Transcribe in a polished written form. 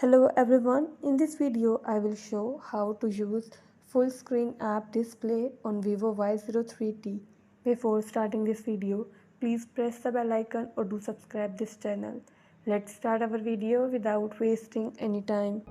Hello everyone, in this video I will show how to use full screen app display on Vivo Y03t. Before starting this video, please press the bell icon or do subscribe this channel. Let's start our video without wasting any time.